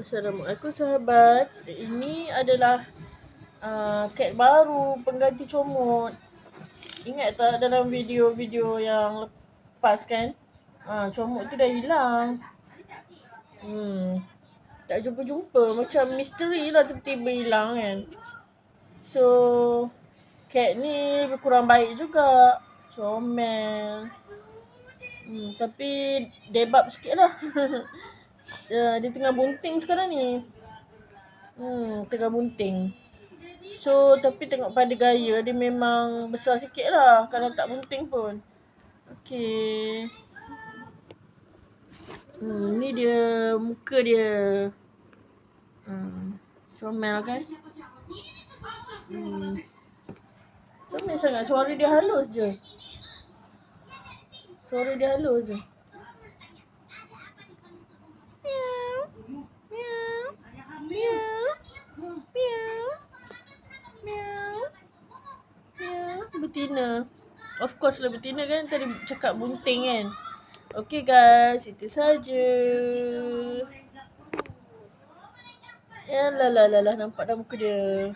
Assalamualaikum sahabat. Ini adalah cat baru pengganti comot. Ingat tak dalam video-video yang lepas kan? Comot tu dah hilang. Tak jumpa-jumpa. Macam misteri lah tiba-tiba hilang kan. So, cat ni lebih kurang baik juga. Comel. Tapi debab sikit lah. Dia tengah bunting sekarang ni. Tengah bunting. So, tapi tengok pada gaya dia memang besar sikit lah. Kalau tak bunting pun. Okay. Ni dia muka dia. Comel kan? Comel sangat. Suara dia halus je. Betina. Of course lah betina kan. Tadi cakap bunting kan. Okay guys, itu saja. Yalah, nampak dah muka dia.